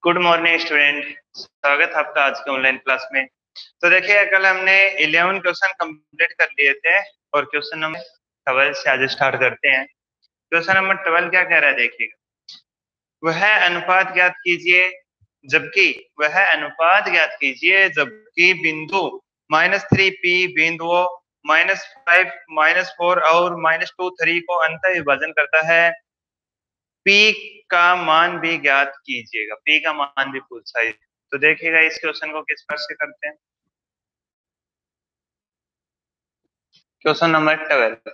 Good morning student. स्वागत है आपका आज के ऑनलाइन क्लास में। तो देखिए, कल हमने 11 क्वेश्चन कंप्लीट कर लिए थे और क्वेश्चन नंबर 12 से आज स्टार्ट करते हैं। क्वेश्चन नंबर 12 क्या कह रहा है, देखिएगा। वह अनुपात ज्ञात कीजिए जबकि वह अनुपात ज्ञात कीजिए जबकि बिंदु -3p बिंदुओं -5 -4 और -2 3 को अंत विभाजन करता है। P का मान भी ज्ञात कीजिएगा। P का मान भी पूछा है। तो देखिएगा इस क्वेश्चन को किस प्रकार से करते हैं। क्वेश्चन नंबर 12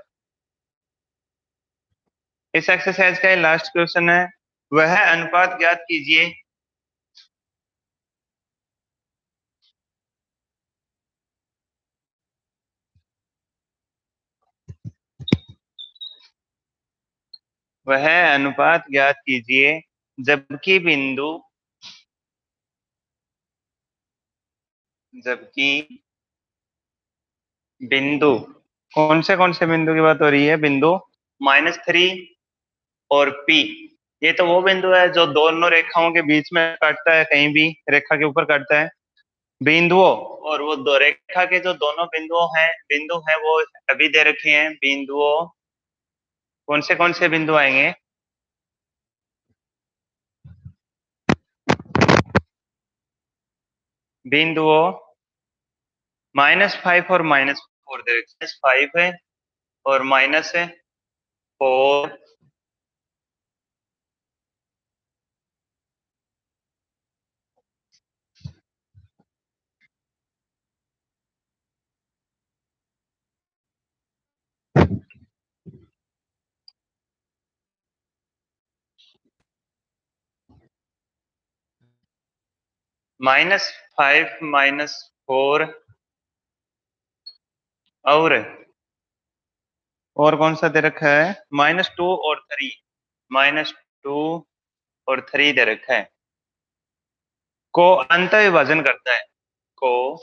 इस एक्सरसाइज का लास्ट क्वेश्चन है। वह अनुपात ज्ञात कीजिए वह अनुपात ज्ञात कीजिए जबकि बिंदु कौन से बिंदु की बात हो रही है? बिंदु -3 और P। ये तो वो बिंदु है जो दोनों रेखाओं के बीच में काटता है, कहीं भी रेखा के ऊपर काटता है बिंदुओं। और वो दो रेखा के जो दोनों बिंदु हैं वो अभी दे रखे हैं। बिंदुओं कौन से बिंदु आएंगे? बिंदुओं -5 और -4 दे रखे हैं। 5 है और -4। -5 -4 और कौन सा दे रखा है? -2 और 3। -2 और 3 दे रखा है। को अंत विभाजन करता है। को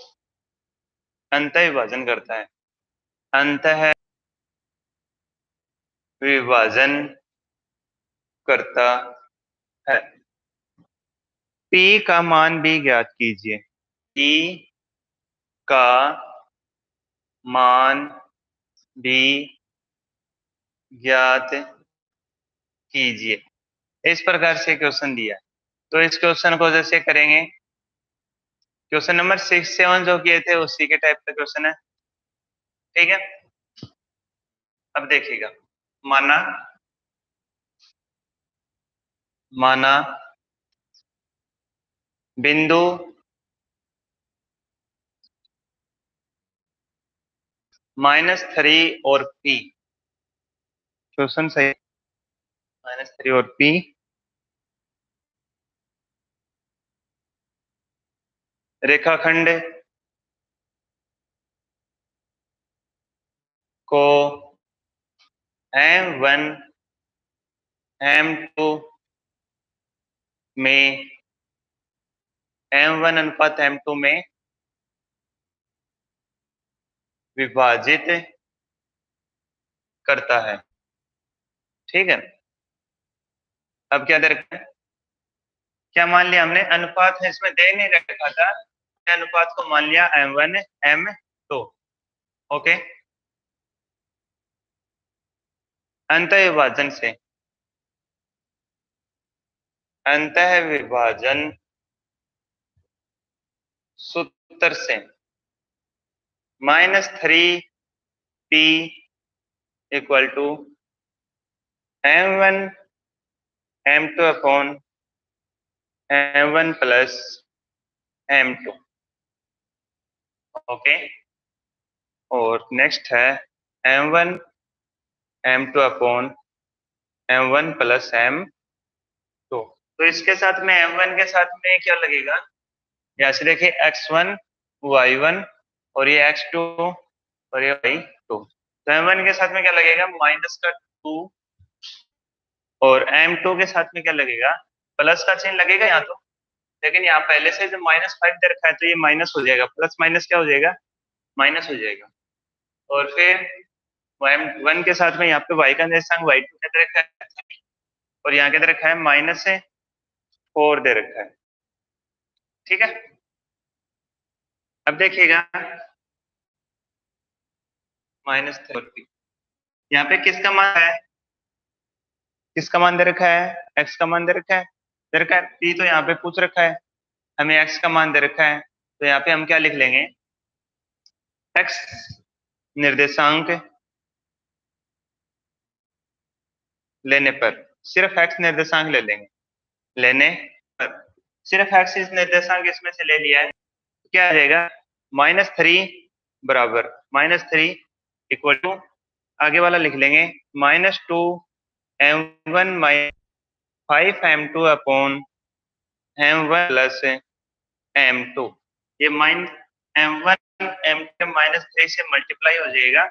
अंत विभाजन करता है। अंत विभाजन करता है। P का मान भी ज्ञात कीजिए। P का मान भी ज्ञात कीजिए। इस प्रकार से क्वेश्चन दिया है। तो इस क्वेश्चन को जैसे करेंगे, क्वेश्चन नंबर 6 7 जो किए थे उसी के टाइप का क्वेश्चन है। ठीक है, अब देखिएगा। माना माना बिंदु -3 और P। क्वेश्चन सही। -3 और P रेखाखंड को M1 M2 में M1 अनुपात M2 में विभाजित करता है। ठीक है, अब क्या दे रखा है? क्या मान लिया हमने? अनुपात है, इसमें दे नहीं रखा था। अनुपात को मान लिया M1 M2। ओके, अंत विभाजन सूत्र से -3p equal to M1 M2 upon M1 plus M2। Okay, और नेक्स्ट है M1 M2 upon M1 plus M2। तो इसके साथ में M1 के साथ में क्या लगेगा? यहाँ से देखिए x1 y1 और ये x2 और ये y2। तो M1 के साथ में क्या लगेगा? -2। और M2 के साथ में क्या लगेगा? प्लस का चिन्ह लगेगा यहाँ तो। लेकिन यहाँ पहले से जो -5 दे रखा है तो ये माइनस हो जाएगा। प्लस माइनस क्या हो जाएगा? माइनस हो जाएगा। और फिर M1 के साथ में यहाँ पे y का निर्देशांक y2 दे रखा है और यहाँ के दे रखा है -4 दे रखा है। ठीक है। अब देखिएगा -30, यहाँ पे किसका मान है, किसका मान दे रखा है, x का मान दे रखा है, p तो यहाँ पे पूछ रखा है, हमें x का मान दे रखा है, तो यहाँ पे हम क्या लिख लेंगे, x निर्देशांक लेने पर, सिर्फ x निर्देशांक ले लेंगे, लेने पर सिर्फ x इस निर्देशांक इसमें से ले लिया है, तो क्या आ जाएगा, -3 बराबर -3 इक्वल टू, आगे वाला लिख लेंगे -2m1 5m2 upon m1 plus m2, ये m1 m2 -3 से मल्टीप्लाई हो जाएगा,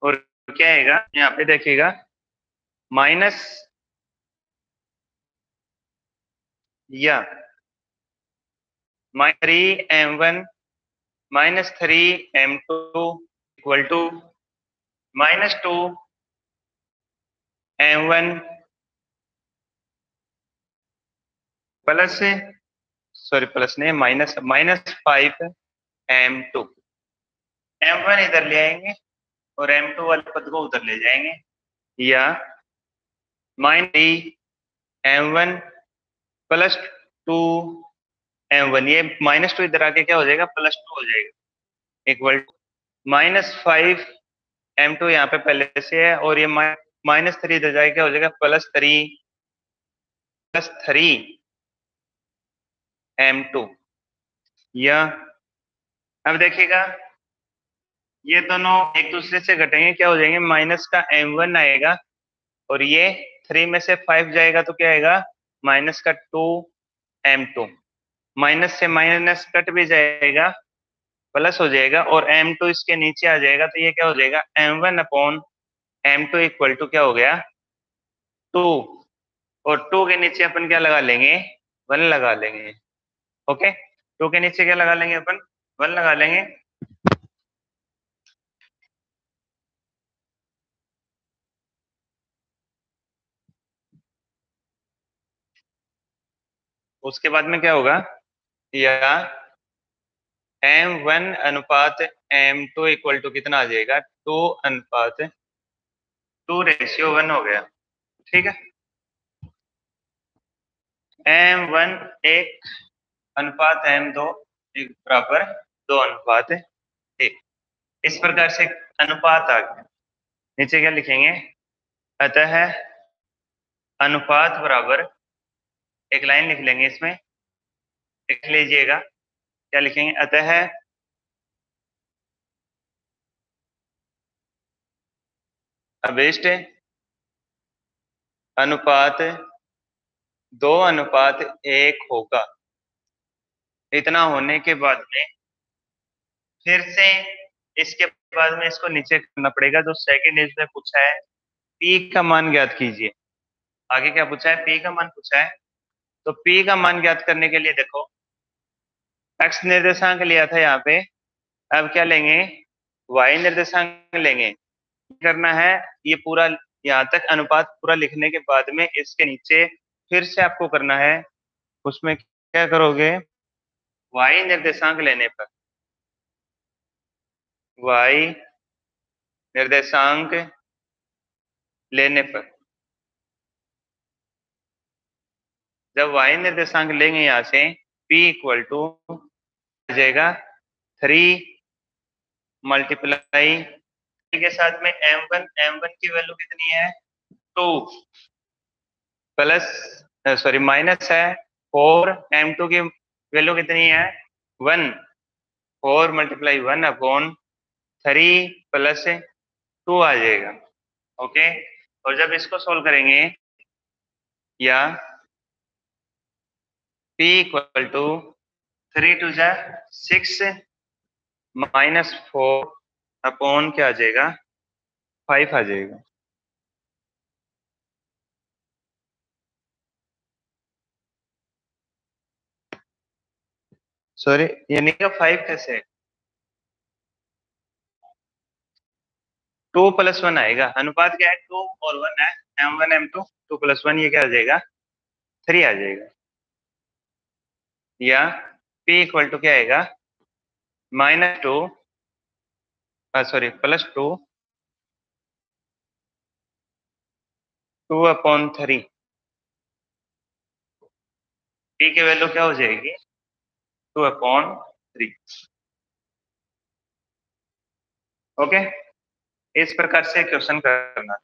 और क्या आएगा यहाँ पे देखिएगा माइनस या -3m1 -3m2 equal to -2m1 plus, sorry plus नहीं, -5m2, m1 इधर ले आएंगे और m2 वाले पद को उधर ले जाएंगे, या -3m1 प्लस 2m1, ये -2 इधर आके क्या हो जाएगा, +2 हो जाएगा, इक्वल टू -5m2 यहाँ पे पहले से है, और ये -3 इधर जाके क्या हो जाएगा, +3m2, या अब देखिएगा ये दोनों एक दूसरे से घटेंगे, क्या हो जाएंगे, माइनस का m1 आएगा, और ये 3 में से 5 जाएगा तो क्या आएगा, माइनस का 2m2, माइनस से माइनस कट भी जाएगा, प्लस हो जाएगा, और m2 इसके नीचे आ जाएगा, तो ये क्या हो जाएगा, m1 upon m2 equal to क्या हो गया, 2, और 2 के नीचे अपन क्या लगा लेंगे, 1 लगा लेंगे, ओके, 2 के नीचे क्या लगा लेंगे अपन, 1 लगा लेंगे, उसके बाद में क्या होगा, या m1 अनुपात m2 इक्वल टू कितना आ जाएगा, 2:1 हो गया, ठीक है, m1 1 अनुपात m2 एक बराबर 2:1, इस प्रकार से अनुपात आ गया, नीचे क्या लिखेंगे, अतः अनुपात बराबर, एक लाइन लिख लेंगे इसमें, लिख लीजिएगा, क्या लिखेंगे, अतः अभिष्ट अनुपात 2:1 होगा, इतना होने के बाद में फिर से इसके बाद में इसको नीचे करना पड़ेगा, जो सेकंड इसमें पूछा है, p का मान ज्ञात कीजिए, आगे क्या पूछा है, p का मान पूछा है, तो p का मान ज्ञात करने के लिए देखो, x निर्देशांक लिया था यहाँ पे, अब क्या लेंगे, y निर्देशांक लेंगे, करना है, ये पूरा यहाँ तक अनुपात पूरा लिखने के बाद में इसके नीचे फिर से आपको करना है, उसमें क्या करोगे, y निर्देशांक लेने पर, y निर्देशांक लेने पर, जब y निर्देशांक लेंगे यहाँ से, p इक्वल टू आ जाएगा 3 मल्टीप्लाई के साथ में m1 की वैल्यू कितनी है, 2 प्लस, सॉरी माइनस है 4, m2 की वैल्यू कितनी है, 1, 4 मल्टीप्लाई 1 अपॉन 3 प्लस 2 आ जाएगा, ओके, और जब इसको सोल्व करेंगे, या p equal to 3 to 6 -4 upon क्या आ जाएगा, 5 आ जाएगा, सॉरी यानी कि 5 कैसे, 2 + 1 आएगा, अनुपात क्या है, 2 और 1 है, m1 m2, 2 + 1 ये क्या आ जाएगा, 3 आ जाएगा, या P इक्वल टू क्या आएगा, -2, सॉरी +2, 2/3। P की वैल्यू क्या हो जाएगी, 2/3। ओके, इस प्रकार से क्वेश्चन करना।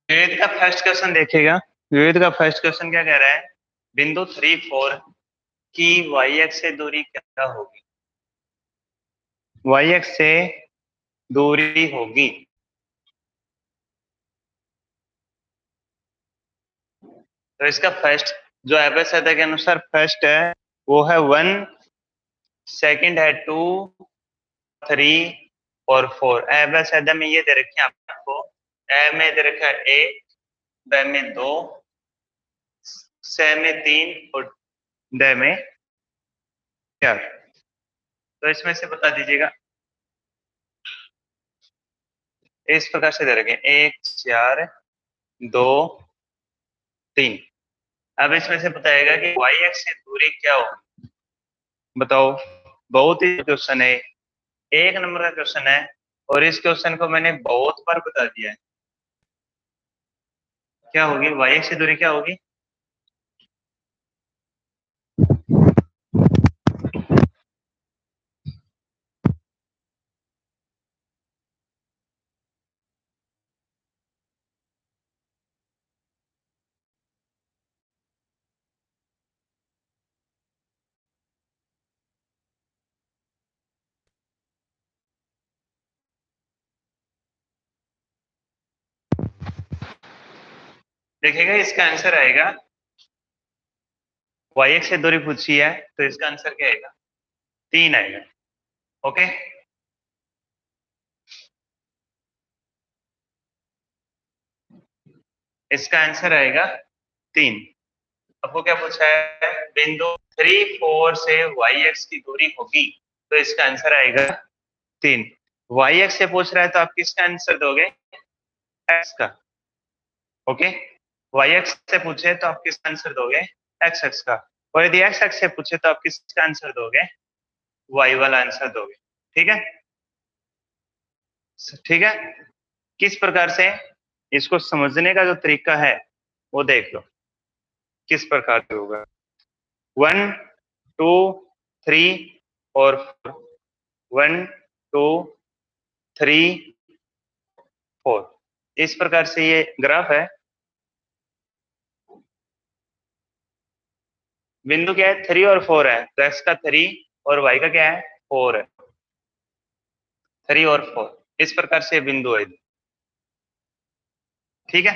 विवेक का फर्स्ट क्वेश्चन देखिएगा। विवेक का फर्स्ट क्वेश्चन क्या कह रहा है, बिंदु 3, 4 की y एक्स से दूरी क्या होगी, y एक्स से दूरी होगी। तो इसका फर्स्ट जो एबेसेदा के अनुसार फर्स्ट है वो है 1, सेकंड है 2, 3 और 4। एबेसेदा में ये दे रखे हैं आपको, ए में दे रखा है 1, ब में 2, स में 3 और द में 4। तो इसमें से बता दीजिएगा। इस प्रकार से दे रखे 1, 4, 2, 3। अब इसमें से बताएगा कि y एक्स से दूरी क्या हो, बताओ। बहुत ही क्वेश्चन है, 1 नंबर का क्वेश्चन है और इस क्वेश्चन को मैंने बहुत बार बता दिया है। क्या होगी y एक्स से दूरी क्या होगी, देखिएगा इसका आंसर आएगा, वाई एक्स से दूरी पूछी है तो इसका आंसर क्या आएगा, 3 आएगा। ओके, इसका आंसर आएगा 3। आपको क्या पूछा है, बिंदु 3, 4 से वाई एक्स की दूरी होगी, तो इसका आंसर आएगा 3। वाई एक्स से पूछ रहा है तो आप किसका आंसर दोगे, एक्स का। ओके, वाई एक्स से पूछे तो आप किसका आंसर दोगे, एक्स एक्स का। और यदि एक्स एक्स से पूछे तो आप किसका आंसर दोगे, वाई वाला आंसर दोगे। ठीक है, ठीक है। किस प्रकार से इसको समझने का जो तरीका है वो देख लो, किस प्रकार से होगा। 1, 2, 3 और 4, 1, 2, 3, 4, इस प्रकार से ये ग्राफ है। बिंदु क्या है, 3 और 4 है, तो एक्स का 3 और वाई का क्या है, 4 है। 3 और 4 इस प्रकार से बिंदु है। ठीक है,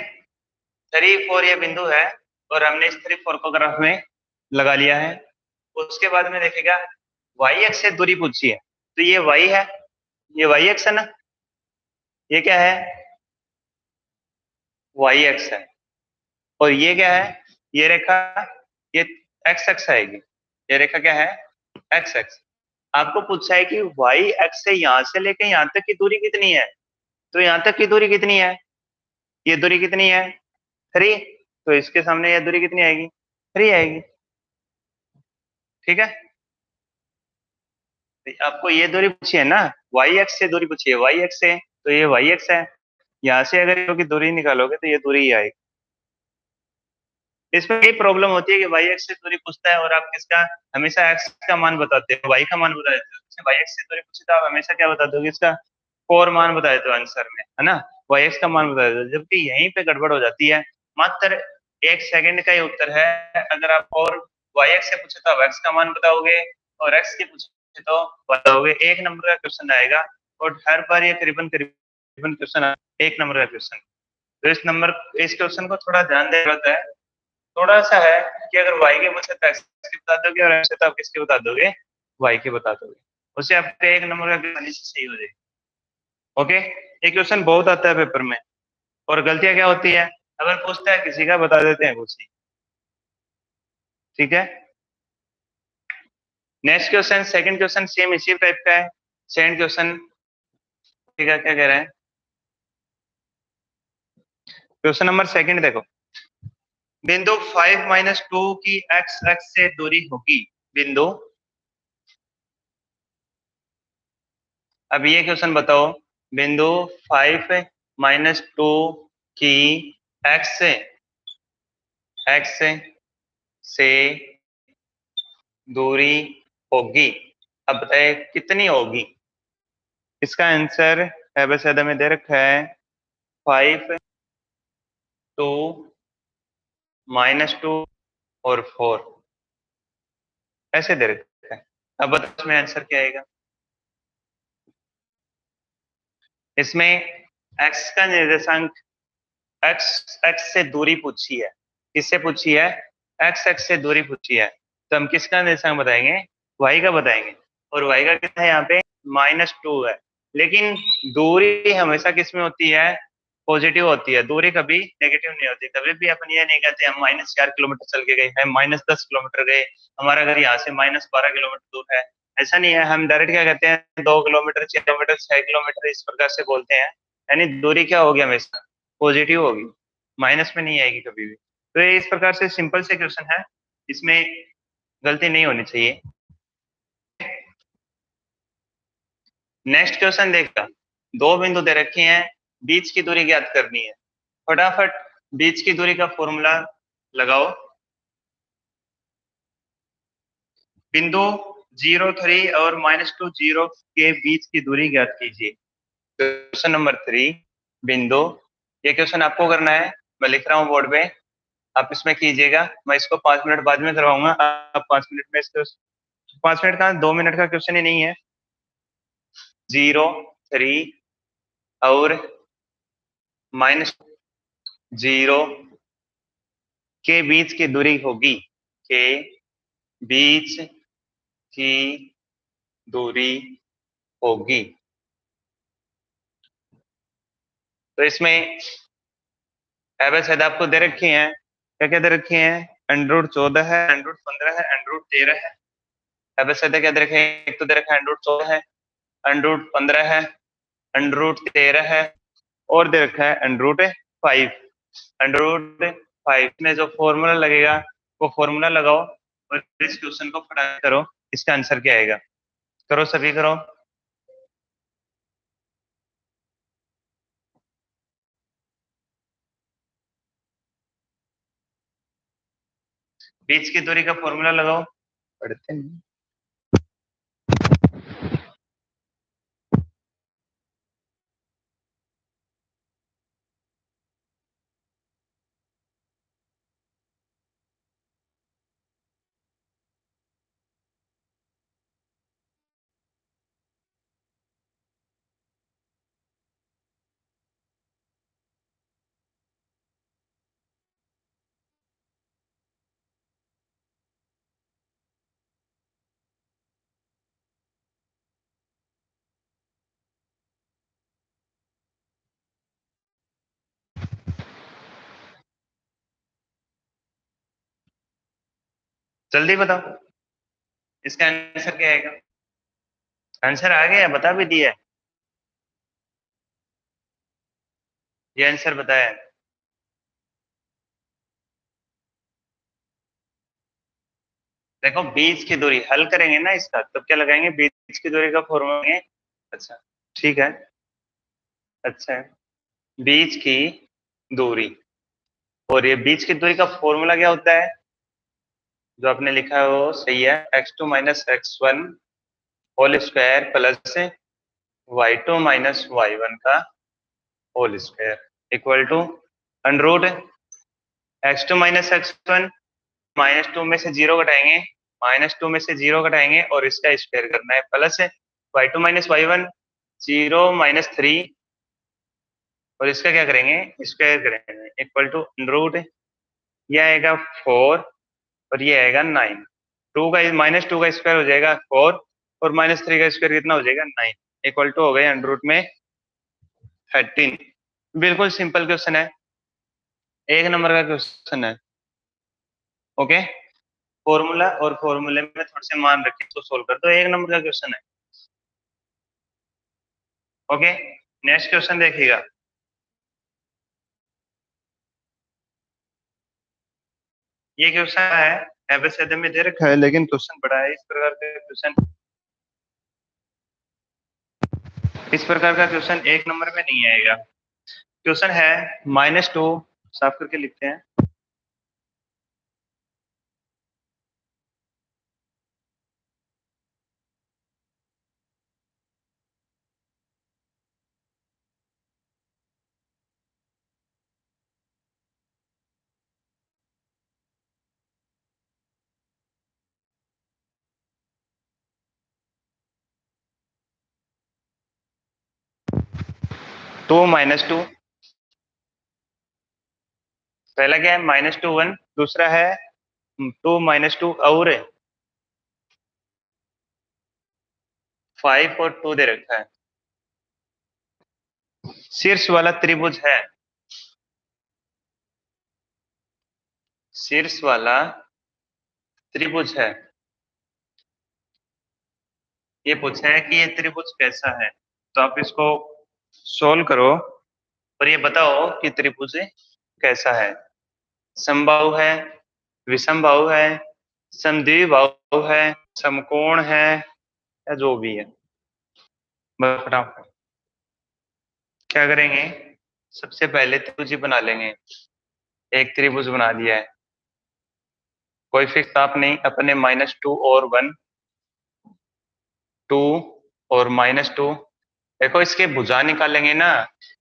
3, 4 ये बिंदु है और हमने इस 3, 4 को ग्राफ में लगा लिया है। उसके बाद में देखेगा वाई एक्स से दूरी पूछी है, तो ये वाई है, ये वाई एक्स है ना, ये क्या है, वाई एक्स है। और ये क्या है, ये रेखा, ये एक्स एक्स आएगी, ये रेखा क्या है, एक्स एक्स। आपको पूछा है कि वाई एक्स से यहां से लेके यहां तक की दूरी कितनी है, तो यहां तक की दूरी कितनी है, ये दूरी कितनी है, 3, तो इसके सामने ये दूरी कितनी आएगी, 3 आएगी। ठीक है, तो आपको ये दूरी पूछी है ना, वाई एक्स से दूरी पूछी है, वाई एक्स से, तो ये वाई एक्स है। यहाँ से अगर की दूरी निकालोगे तो ये दूरी ही आएगी। इसमें यही प्रॉब्लम होती है कि वाई एक्स से दूरी पूछता है और आप किसका, हमेशा एक्स का मान बताते हो, वाई का मान बता देते हो। वाई एक्स से दूरी पूछी तो आप हमेशा क्या बता दोगे, इसका 4 मान बता देते हो आंसर में, है ना, वाई एक्स का मान बता देते हो। जबकि यहीं पे गड़बड़ हो जाती है, मात्र 1 सेकंड का ही उत्तर है। अगर आप और वाई एक्स से पूछे तो आप एक्स का मान बताओगे, और एक्स के पूछे तो बताओगे। 1 नंबर का क्वेश्चन आएगा और हर बार ये करीबन करीबन क्वेश्चन 1 नंबर का क्वेश्चन। तो इस क्वेश्चन को थोड़ा ध्यान देना होता है। थोड़ा सा है कि अगर वाई के पूछे तो एक्स के बता दोगे, और एक्स तो आप किसके बता दोगे, वाई के बता दोगे। उससे आपका 1 नंबर का क्वेश्चन से सही हो जाएगा। ओके, ये क्वेश्चन बहुत आता है पेपर में। और गलतियां क्या होती है, अगर पूछता है किसी का बता देते हैं कुछ ही। ठीक है, next question, second question same इसी टाइप का है। सेकंड क्वेश्चन, ठीक है, क्या कह रहे हैं, क्वेश्चन नंबर सेकंड देखो। बिंदु 5 - 2 की एक्स एक्स से दूरी होगी, बिंदु, अब ये क्वेश्चन बताओ, बिंदु 5 - 2 की एक्स से दूरी होगी, अब बताए कितनी होगी। इसका आंसर एबीसीडी में दे रखा है, 5, 2, -2 और 4, ऐसे दे रखा है। अब बताओ इसमें आंसर क्या आएगा। इसमें एक्स का निर्देशांक, एक्स एक्स से दूरी पूछी है, किससे पूछी है, एक्स एक्स से दूरी पूछी है, तो हम किसका निर्देशांक बताएंगे, वाई का बताएंगे। और वाई का कितना है यहाँ पे, -2 है। लेकिन दूरी हमेशा किस में होती है, पॉजिटिव होती है, दूरी कभी नेगेटिव नहीं होती। कभी भी अपन ये नहीं कहते हम -4 किलोमीटर चल के गए हैं, -10 किलोमीटर गए, हमारा घर यहाँ से -12 किलोमीटर दूर है, ऐसा नहीं है। हम डायरेक्ट क्या कहते हैं, 2 किलोमीटर, 6 किलोमीटर, 6 किलोमीटर, इस प्रकार से बोलते हैं। यानी दूरी क्या होगी, हमेशा पॉजिटिव होगी, माइनस में नहीं आएगी कभी भी। तो ये इस प्रकार से सिंपल से क्वेश्चन है, इसमें गलती नहीं होनी चाहिए। नेक्स्ट क्वेश्चन देखा, दो बिंदु दे रखे हैं, बीच की दूरी ज्ञात करनी है। फटाफट बीच की दूरी का फॉर्मूला लगाओ। बिंदु 0, 3 और -2, 0 के बीच की दूरी ज्ञात कीजिए। क्वेश्चन नंबर 3, बिंदु, ये क्वेश्चन आपको करना है, मैं लिख रहा हूँ बोर्ड पे, आप इसमें कीजिएगा। मैं इसको 5 मिनट बाद में करवाऊंगा, आप 5 मिनट में इसको, 5 मिनट का, 2 मिनट का क्वेश्चन ही नहीं है। 0, 3 और -0 के बीच की दूरी होगी, के बीच की दूरी होगी। तो इसमें शायद आपको दे रखी है, क्या क्या दे रखी है, अंडर 14 है, अंडर 15 है, अंडर 13 है। शायद क्या दे रखे हैं, एक तो दे रखा है अंडर 14 है, अंडर 15 है, अंडर 13 है, और दे रखा है अंडर 5। अंडर 5 में जो फॉर्मूला लगेगा वो फॉर्मूला लगाओ और इस क्वेश्चन को फटाफट करो, इसका आंसर क्या आएगा। करो सभी करो। बीच की दूरी का फॉर्मूला लगाओ, पढ़ते हैं। जल्दी बताओ इसका आंसर क्या आएगा। आंसर आ गया, बता भी दिया है। ये आंसर बताया है। देखो बीच की दूरी हल करेंगे ना इसका, तो क्या लगाएंगे, बीच की दूरी का फॉर्मूला। अच्छा ठीक है। अच्छा है, बीच की दूरी, और ये बीच की दूरी का फॉर्मूला क्या होता है, जो आपने लिखा है वो सही है, x2 minus x1 whole square plus y2 minus y1 का whole square equal to under root x2 minus x1, -2 में से जीरो घटाएंगे, -2 में से जीरो घटाएंगे और इसका स्क्वायर करना है, प्लस y2 माइनस y1 0 -3, और इसका क्या करेंगे, स्क्वायर करेंगे इक्वल टू अंडर रूट, ये आएगा 4 और ये आएगा 9। 2 का स्क्वायर हो जाएगा 4 और -3 का स्क्वायर कितना हो जाएगा 9, इक्वल टू हो गए अंडर रूट में 13। बिल्कुल सिंपल क्वेश्चन है, एक नंबर का क्वेश्चन है। ओके, फॉर्मूला और फॉर्मूले में थोड़े से मान रखे तो सोल्व कर दो, एक नंबर का क्वेश्चन है। ओके, नेक्स्ट क्वेश्चन देखिएगा। ये क्वेश्चन है, एबीसीडी में दे रखा है लेकिन क्वेश्चन बड़ा है। इस प्रकार का क्वेश्चन एक नंबर में नहीं आएगा। क्वेश्चन है -2, साफ करके लिखते हैं। टू माइनस टू, पहला क्या है -2 1, दूसरा है 2 - 2 और 5 और 2 दे रखा है। शीर्ष वाला त्रिभुज है, शीर्ष वाला त्रिभुज है, ये पूछा है कि ये त्रिभुज कैसा है। तो आप इसको सोल्व करो और ये बताओ कि त्रिभुज कैसा है, समबाहु है, विषमबाहु है, समद्विबाहु है, समकोण है, या जो भी है। बताओ क्या करेंगे, सबसे पहले त्रिभुज ही बना लेंगे। एक त्रिभुज बना दिया है, कोई फिक्स आप नहीं, अपने -2 और 1, 2 और -2। देखो इसके भुजा निकालेंगे ना,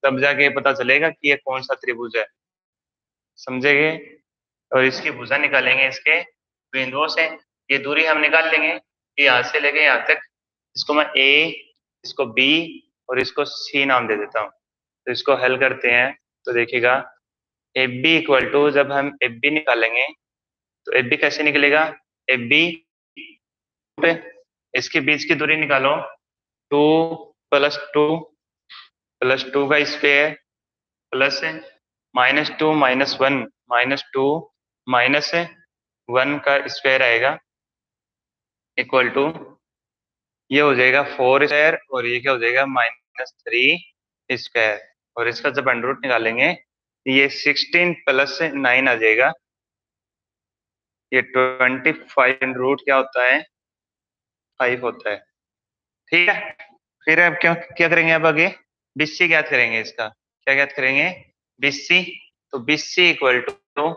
तब जाके पता चलेगा कि ये कौन सा त्रिभुज है, समझेंगे। और इसकी भुजा निकालेंगे इसके बिंदुओं से, ये दूरी हम निकाल लेंगे कि यहाँ से लेके यहाँ तक। इसको मैं ए, इसको बी और इसको सी नाम दे देता हूँ। तो इसको हल करते हैं तो देखिएगा एफ बी इक्वल टू, जब हम एफ बी निकालेंगे तो एफ बी कैसे निकलेगा, एफ बी इसके बीच की दूरी निकालो, 2 + 2 का स्क्वायर प्लस -2 -1 का स्क्वायर आएगा, इक्वल टू ये हो जाएगा 4 स्क्वायर, और ये क्या हो जाएगा -3 स्क्वायर, और इसका जब अंडर रूट निकालेंगे ये 16 + 9 आ जाएगा, ये 25 अंडर रूट क्या होता है, 5 होता है। ठीक है, फिर अब क्या क्या करेंगे, अब आगे बीसी ज्ञात करेंगे, इसका क्या ज्ञात करेंगे, बीसी। तो BC equal to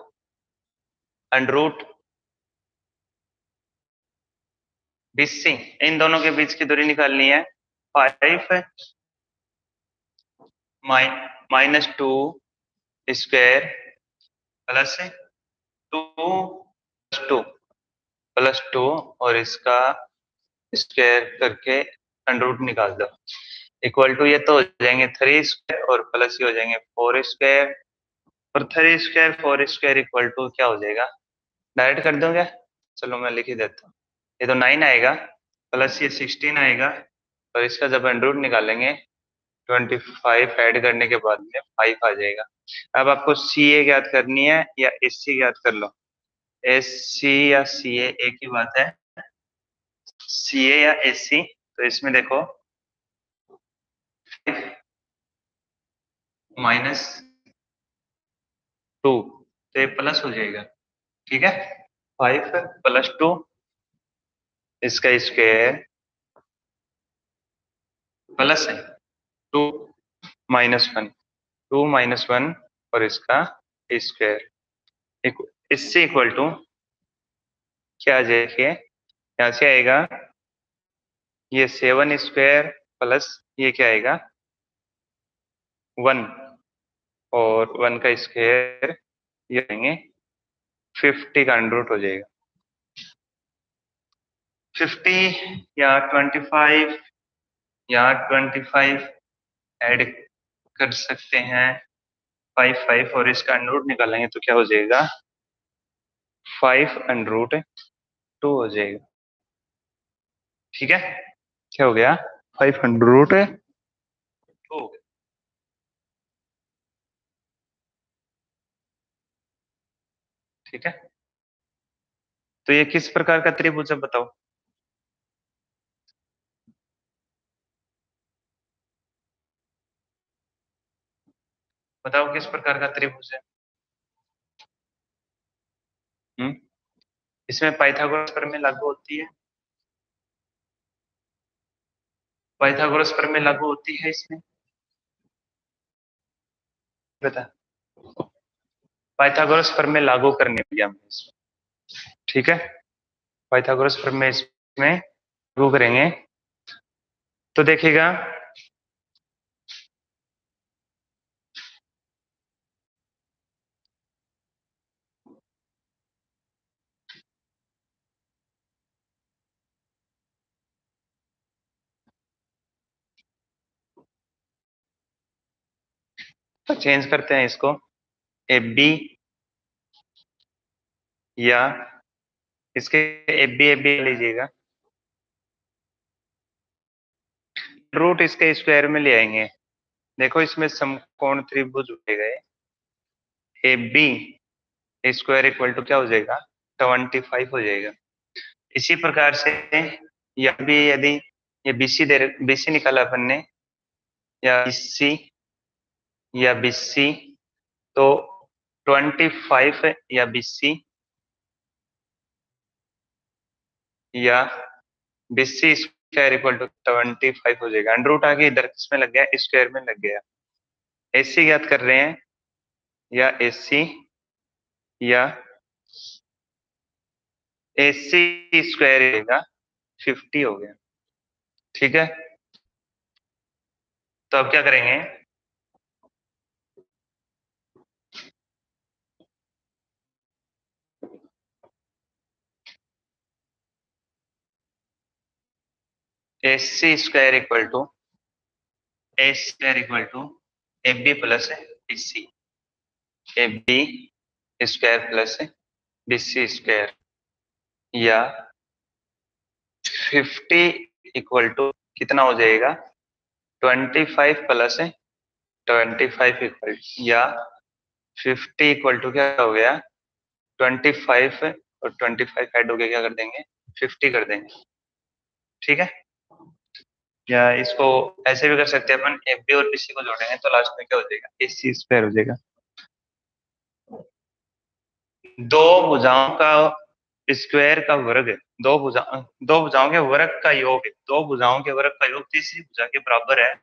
under root BC, इन दोनों के बीच की दूरी निकालनी है, 5 -2 स्क्वायर +2 और इसका स्क्वायर करके अंडर रूट निकाल दो, इक्वल टू ये तो हो जाएंगे 3 स्क्वायर और प्लस ये हो जाएंगे 4 स्क्वायर, और 3 स्क्वायर 4 स्क्वायर इक्वल टू क्या हो जाएगा, डायरेक्ट कर दोगे, चलो मैं लिख ही देता हूँ, ये तो 9 आएगा प्लस ये 16 आएगा, और इसका जब अंडर रूट निकालेंगे 25 ऐड करने के बाद में 5 आ जाएगा। अब आपको सी ए ज्ञात करनी है या एस सी ज्ञात कर लो, एस सी या सी ए एक ही बात है, सी ए या एस सी। तो इसमें देखो -2, तो ये प्लस हो जाएगा, ठीक है, 5 + 2 इसका स्क्वायर प्लस है 2 - 1, 2 - 1 और इसका स्क्वायर, इससे इक्वल टू क्या आ जाएगा, यहाँ से आएगा ये 7 स्क्वायर प्लस ये क्या आएगा 1, और 1 का स्क्वायर ये आएंगे 50 का अंडर रूट हो जाएगा, 50 या 25 या 25 ऐड कर सकते हैं, 5 और इसका अंडर रूट निकालेंगे तो क्या हो जाएगा 5 √2 हो जाएगा, ठीक है, क्या हो गया 5 √2 हो गया, ठीक है। तो ये किस प्रकार का त्रिभुज है बताओ, बताओ किस प्रकार का त्रिभुज है। हम्म, इसमें पाइथागोरस प्रमेय लागू होती है, पाइथागोरस प्रमेय लागू होती है इसमें, बता, पाइथागोरस प्रमेय लागू करने दिया हमने इसमें, ठीक है, पाइथागोरस प्रमेय इसमें लागू करेंगे तो देखिएगा, तो चेंज करते हैं इसको, ए बी या इसके ए बी लीजिएगा, रूट इसके स्क्वायर में ले आएंगे, देखो इसमें समकोण त्रिभुज हो गए, A B square equal to क्या हो जाएगा 25 हो जाएगा। इसी प्रकार से या भी यदि ये बीसी बीसी निकाला अपन ने, या बीसी या बीसी, तो 25 या बीसी या बीसी स्क्वायर इक्वल टू 25 हो जाएगा, अंडर रूट आगे इधर किसमें लग गया, स्क्वायर में लग गया, एसी ज्ञात कर रहे हैं, या एसी या एसी स्क्वायर रहेगा 50 हो गया, ठीक है। तो अब क्या करेंगे, AC square equal to A square equal to A B plus A C, A B square plus B C square, या 50 इक्वल टू कितना हो जाएगा 25 प्लस 25 इक्वल, या 50 इक्वल टू क्या हो गया 25 और 25 ऐड हो गया, क्या कर देंगे 50 कर देंगे। ठीक है, या इसको ऐसे भी कर सकते हैं अपन, ए बी और बी सी को जोड़ेंगे तो लास्ट में क्या हो जाएगा ए सी स्क्वायर हो जाएगा। दो भुजाओं का स्क्वायर का वर्ग, दो भुजाओं के वर्ग का योग, दो भुजाओं के वर्ग का योग तीसरी भुजा के बराबर है,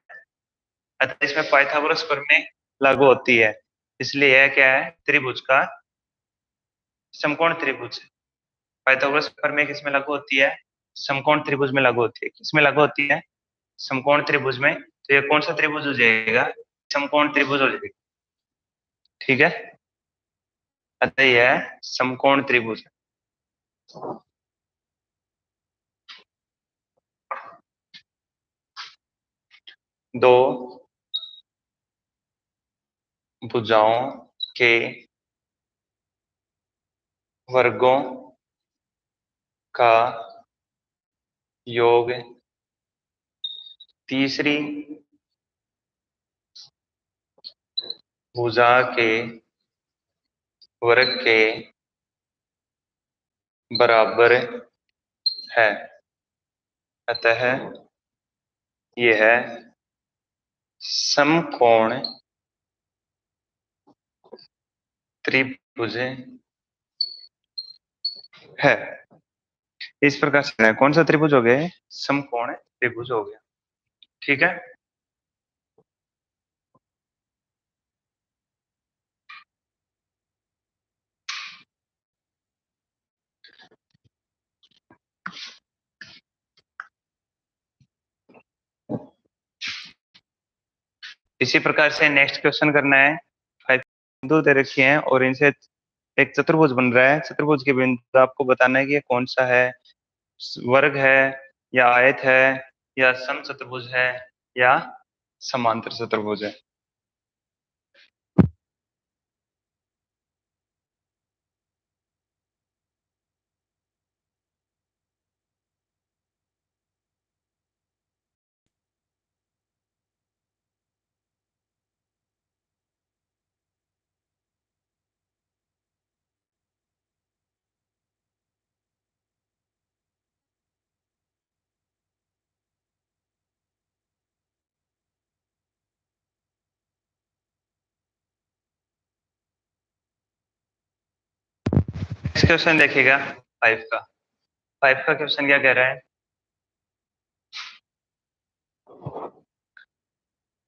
अतः इसमें पाइथागोरस प्रमेय लागू होती है। इसलिए यह क्या है त्रिभुज का समकोण त्रिभुज। पाइथागोरस प्रमेय किसमें लागू होती है समकोण त्रिभुज में लागू होती है। किसमें लागू होती है समकोण त्रिभुज में। तो ये कौन सा त्रिभुज हो जाएगा समकोण त्रिभुज हो जाएगा। ठीक है, अतः यह समकोण त्रिभुज है। दो भुजाओं के वर्गों का योग तीसरी भुजा के वर्ग के बराबर है, अतः यह समकोण त्रिभुज है। इस प्रकार से कौन सा त्रिभुज हो गया समकोण त्रिभुज हो गया। ठीक है, इसी प्रकार से नेक्स्ट क्वेश्चन करना है। 5 बिंदु दे रखे हैं और इनसे एक चतुर्भुज बन रहा है। चतुर्भुज के बिंदु आपको बताना है कि ये कौन सा है, वर्ग है या आयत है या समचतुर्भुज है या समांतर चतुर्भुज है। नेक्स्ट क्वेश्चन देखिएगा 5 का। 5 का क्वेश्चन क्या कह रहा है,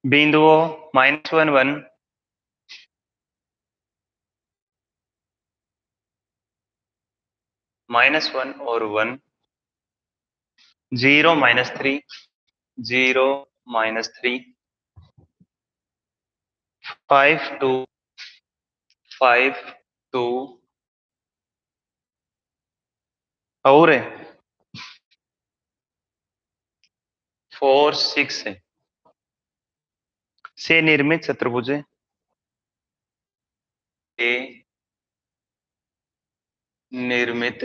बिंदुओं -1 1 -1 और 1, 0 -3 0 -3 5 2 5 2 और 4 6 से निर्मित चतुर्भुज के निर्मित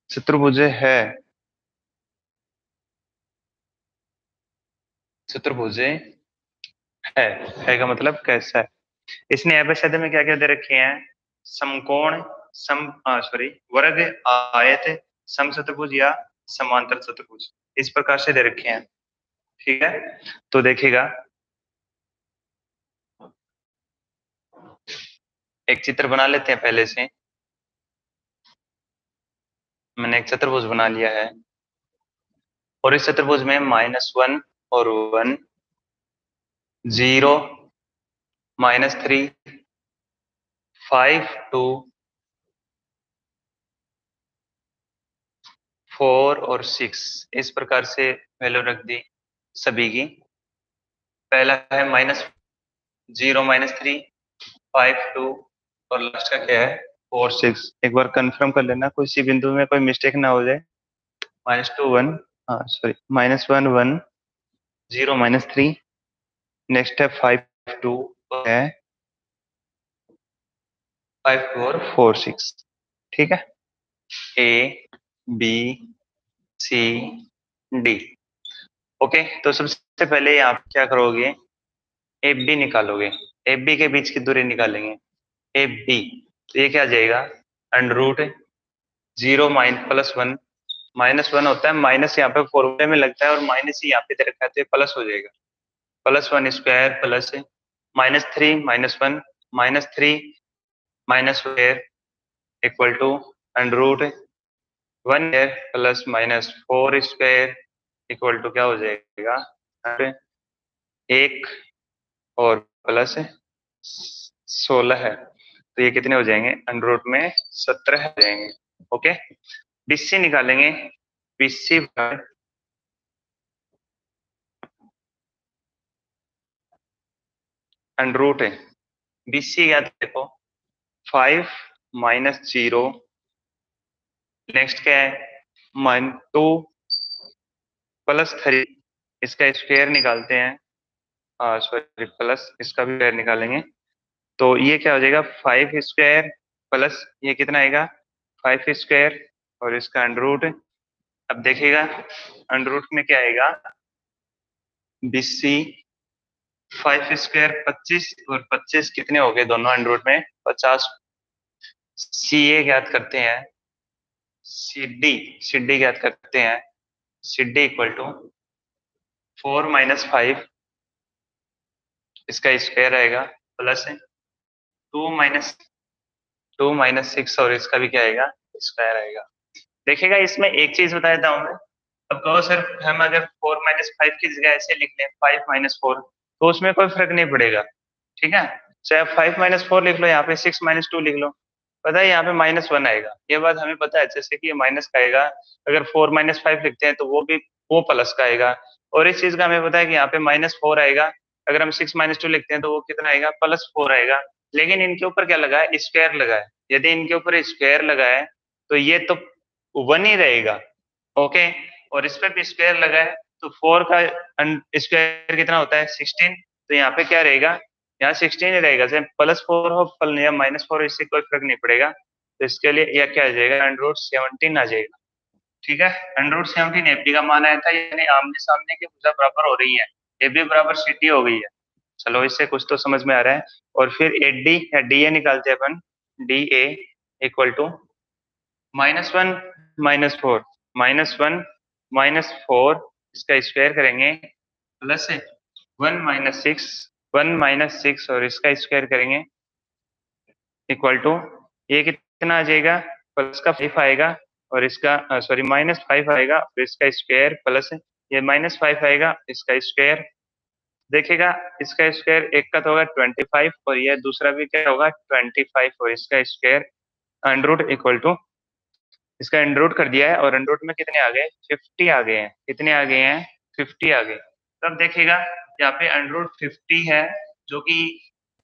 चतुर्भुज है, चतुर्भुज है का मतलब कैसा है। इसने अभिषेध में क्या क्या दे रखे हैं समकोण सॉरी वर्ग आयत समचतुर्भुज या समांतर चतुर्भुज, इस प्रकार से दे रखे हैं। ठीक है, तो देखिएगा एक चित्र बना लेते हैं पहले से। मैंने एक चतुर्भुज बना लिया है और इस चतुर्भुज में -1 और 1 0 -3 5 2 4 और 6 इस प्रकार से वैल्यू रख दी सभी की। पहला है -0 -3 5 2 और लास्ट का क्या है 4 6। एक बार कंफर्म कर लेना कोई सी बिंदु में कोई मिस्टेक ना हो जाए। -2 1, हाँ सॉरी -1 1 0 -3, नेक्स्ट है 5 2 है 5 4 4 6, ठीक है। A B C D. Okay, तो सबसे पहले आप क्या करोगे, ए बी निकालोगे, ए बी के बीच की दूरी निकालेंगे, ए बी, तो ये क्या आ जाएगा, अंडर रूट 0 +1, -1 होता है, माइनस यहाँ पे फॉर्मूले में लगता है और माइनस ही यहाँ पे दे रखा है, तो ये प्लस हो जाएगा, +1² plus -3 -1 -3 -2 equal to under root 1 plus -4² equal to क्या हो जाएगा, एक और प्लस 16 है, तो ये कितने हो जाएंगे, अंडर रूट में 17 हो जाएंगे। ओके, बीसी निकालेंगे, बीसी अंडर रूट है, बीसी याद देखो 5 -0, नेक्स्ट क्या है, -2 +3, इसका स्क्वायर निकालते हैं, सॉरी प्लस इसका भी स्क्वायर निकालेंगे, तो ये क्या हो जाएगा, 5² प्लस ये कितना आएगा, 5² और इसका अंडर रूट, अब देखिएगा अंडर रूट में क्या आएगा, बीसी 5² 25 और 25 कितने हो गए दोनों अंडर रूट में 50, सी ए ज्ञात करते हैं, सी डी ज्ञात करते हैं, सी डी इक्वल टू 4 -5, इसका स्क्वायर आएगा प्लस 2 -6 और इसका भी क्या आएगा, स्क्वायर आएगा। देखिएगा इसमें एक चीज बता देता हूँ मैं, अब कहो सर हम अगर 4 -5 की जगह ऐसे लिख लें 5 -4, तो उसमें कोई फर्क नहीं पड़ेगा, ठीक है, चाहे आप 5 -4 लिख लो, यहाँ पे 6 -2 लिख लो, पता है यहाँ पे -1 आएगा, ये बात हमें पता है, जैसे कि ये माइनस का आएगा, अगर 4 -5 लिखते हैं तो वो भी वो प्लस का आएगा, और इस चीज का हमें पता है कि यहाँ पे -4 आएगा, अगर हम 6 -2 लिखते हैं तो वो कितना आएगा, +4 आएगा, लेकिन इनके ऊपर क्या लगा है, स्क्वायर लगा है, यदि इनके ऊपर स्क्वायर लगा है तो ये तो 1 ही रहेगा, ओके, और इस पे भी स्क्वायर लगा है, तो 4 का स्क्वायर कितना होता है, 16, तो यहाँ पे क्या रहेगा, यहाँ 16 ही रहेगा, चाहे +4 हो या -4 हो, इससे कोई फर्क नहीं पड़ेगा, तो इसके लिए यह क्या आ जाएगा, √17 आ जाएगा, ठीक है, √17 एपी का मान आया था, यानी आमने सामने की भुजा बराबर हो रही है, ए बी बराबर सी डी हो गई है, चलो इससे कुछ तो समझ में आ रहा है, और फिर ए डी या डी ए निकालते हैं अपन, डी ए इक्वल टू -1 -4 -1 -4, इसका स्क्वायर करेंगे, प्लस 1 - 6 और इसका स्क्वायर करेंगे, इक्वल टू ये कितना आ जाएगा, प्लस का 5 आएगा और इसका सॉरी -5 आएगा और इसका स्क्वायर प्लस ये -5 आएगा, इसका स्क्वायर, देखिएगा इसका स्क्वायर एक का तो होगा 25 और ये दूसरा भी क्या होगा 25 और इसका square under root equal to, इसका अंडर रूट कर दिया है और अंडर रूट में कितने आ गए, 50 आ गए हैं, कितने आ गए हैं, 50 आ गए, तब देखिएगा यहाँ पे अंडर रूट 50 है, जो कि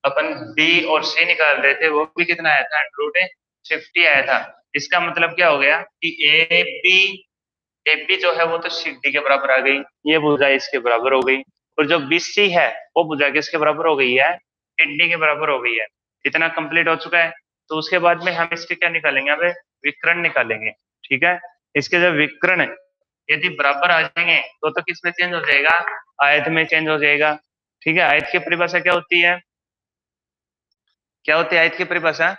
अपन बी और सी निकाल रहे थे, वो भी कितना आया था, अंडर रूट 50 आया था, इसका मतलब क्या हो गया कि ए बी जो है वो तो सी डी के बराबर आ गई, ये भुजा इसके बराबर हो गई, और जो बी सी है वो भुजा किसके बराबर हो गई है, ए डी के बराबर हो गई है, इतना कंप्लीट हो चुका है, तो उसके बाद में हम इसके क्या निकालेंगे, अब विकर्ण निकालेंगे, ठीक है, इसके जब विकर्ण यदि बराबर आ जाएंगे तो किस में चेंज हो जाएगा, आयत में चेंज हो जाएगा, ठीक है, आयत की परिभाषा क्या होती है, क्या होती है आयत की परिभाषा,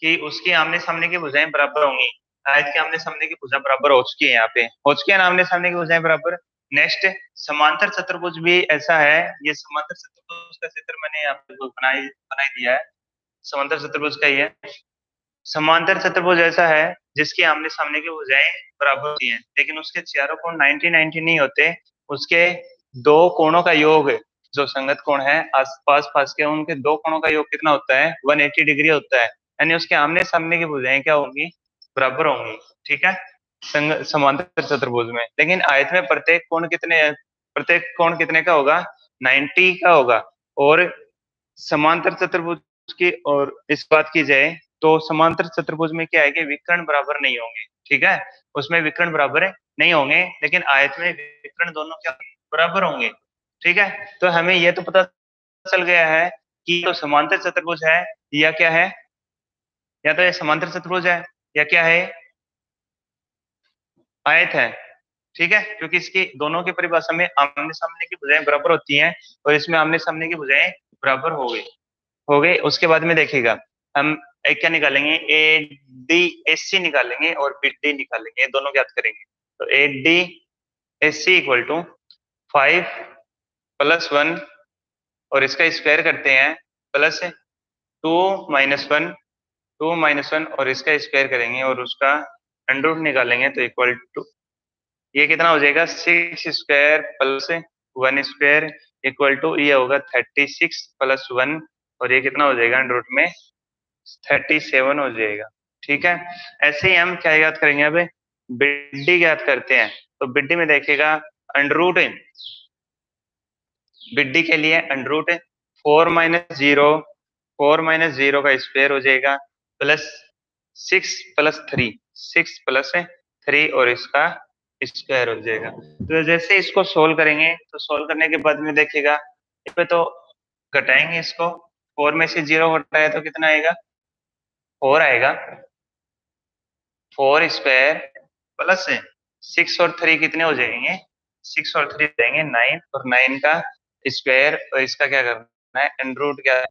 कि उसकी आमने सामने की भुजाएं बराबर होंगी, आयत के आमने सामने की भुजा बराबर हो चुकी है, यहाँ पे हो चुकी है ना आमने सामने की भुजाएं बराबर। नेक्स्ट समांतर चतुर्भुज भी ऐसा है, ये समांतर चतुर्भुज का चित्र मैंने यहाँ पे बनाई दिया है, समांतर चतुर्भुज का ही है, समांतर चतुर्भुज ऐसा है जिसकी आमने सामने की भुजाएं बराबर होती हैं, लेकिन उसके चारों कोण 90-90 नहीं होते, उसके दो कोणों का योग जो संगत कोण है आसपास पास के, उनके दो कोणों का योग कितना होता है, 180 डिग्री होता है, यानी उसके आमने सामने की भुजाएं क्या होंगी, बराबर होंगी, ठीक है, समांतर चतुर्भुज में, लेकिन आयत में प्रत्येक कोण कितने का होगा, 90 का होगा, और समांतर चतुर्भुज की और इस बात की जाए तो समांतर चतुर्भुज में क्या है कि विकर्ण बराबर नहीं होंगे, ठीक है, उसमें विकर्ण बराबर नहीं होंगे, लेकिन आयत में विकर्ण दोनों क्या बराबर होंगे, ठीक है, तो हमें यह तो पता चल गया है कि तो समांतर चतुर्भुज है या क्या है, या तो ये समांतर चतुर्भुज है या क्या है, आयत है। ठीक है, क्योंकि इसकी दोनों की परिभाषा में आमने सामने की भुजाएं बराबर होती हैं, और इसमें आमने सामने की भुजाएं बराबर हो गई। उसके बाद में देखिएगा हम एक क्या निकालेंगे, ए डी एस सी निकालेंगे और बी डी निकालेंगे, ये दोनों ज्ञात करेंगे। तो A D S C equal to 5 + 1, और इसका स्क्वायर करते हैं, प्लस 2 - 1, 2 - 1, और इसका स्क्वायर करेंगे और उसका अंडर रूट निकालेंगे, तो इक्वल टू ये कितना हो जाएगा, 6² + 1² इक्वल टू ये होगा 36 + 1, और ये कितना हो जाएगा अंडर रूट में 37 हो जाएगा। ठीक है, ऐसे ही हम क्या याद करेंगे, अब बिड्डी याद करते हैं। तो बिड्डी में देखिएगा अंडर रूट, बिड्डी के लिए अंडर रूट 4 - 0 का स्क्वायर हो जाएगा, प्लस 6 + 3 और इसका स्क्वायर हो जाएगा। तो जैसे इसको सोल्व करेंगे, तो सोल्व करने के बाद में देखिएगा इस पे तो घटाएंगे इसको, 4 में से 0 घटाए तो कितना आएगा, 4 आएगा। 4² प्लस 6 और 3 कितने हो जाएंगे, 6 और 3 देंगे 9, और 9 का स्क्वायर, और इसका क्या करना है, अंडर रूट क्या है,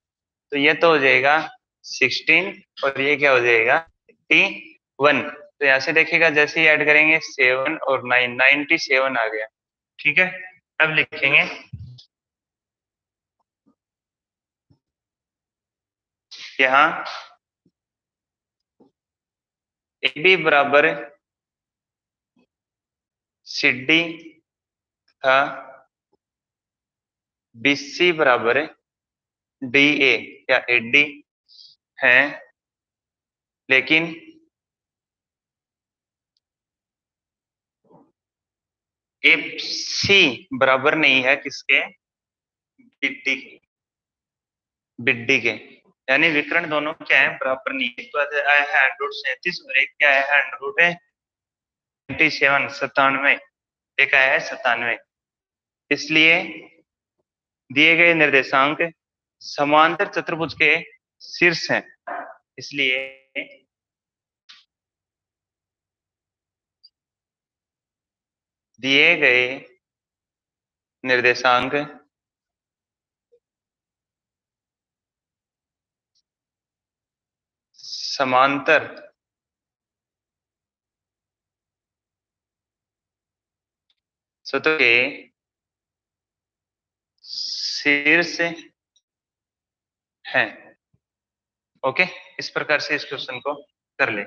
तो ये तो हो जाएगा 16, और ये क्या हो जाएगा 81। तो यहाँ से देखिएगा जैसे ही ऐड करेंगे 7 और 9, 97 आ गया। ठीक है, अब लिखेंगे यहाँ ए बी बराबर सी डी था, बी सी बराबर डी ए या ए डी है, लेकिन एफ सी बराबर नहीं है किसके, बिड्डी के, बिड्डी के, यानी विकर्ण दोनों क्या है, बराबर नहीं है। तो आया है √37 और एक क्या आया है √97, 97, एक आया है 97। इसलिए दिए गए निर्देशांक समांतर चतुर्भुज के शीर्ष हैं, इसलिए दिए गए निर्देशांक समांतर चतुर्भुज के शीर्ष हैं। ओके, इस प्रकार से इस क्वेश्चन को कर ले।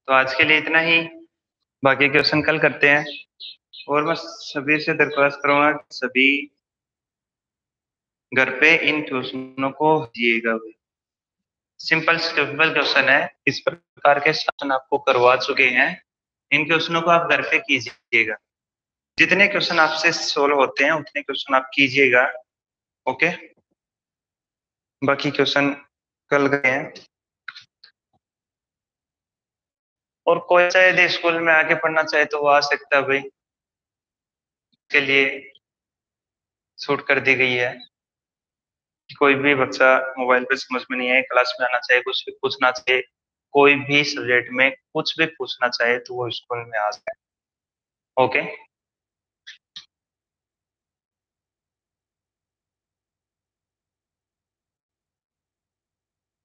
तो आज के लिए इतना ही, बाकी क्वेश्चन कल करते हैं। और मैं सभी से दरख्वास्त करूंगा कि सभी घर पे इन क्वेश्चनों को दिएगा। सिंपल सिंपल क्वेश्चन है, इस प्रकार के क्वेश्चन आपको करवा चुके हैं, इन क्वेश्चनों को आप घर पे कीजिएगा। जितने क्वेश्चन आपसे सोल्व होते हैं उतने क्वेश्चन आप कीजिएगा। ओके, बाकी क्वेश्चन कल गए हैं। और कोई शायद स्कूल में आके पढ़ना चाहे तो वो आ सकता है भाई, के लिए छूट कर दी गई है। कोई भी बच्चा मोबाइल पे समझ में नहीं आए, क्लास में आना चाहे, कुछ भी पूछना चाहे, कोई भी सब्जेक्ट में कुछ भी पूछना चाहे तो वो स्कूल में आ सकता है। ओके।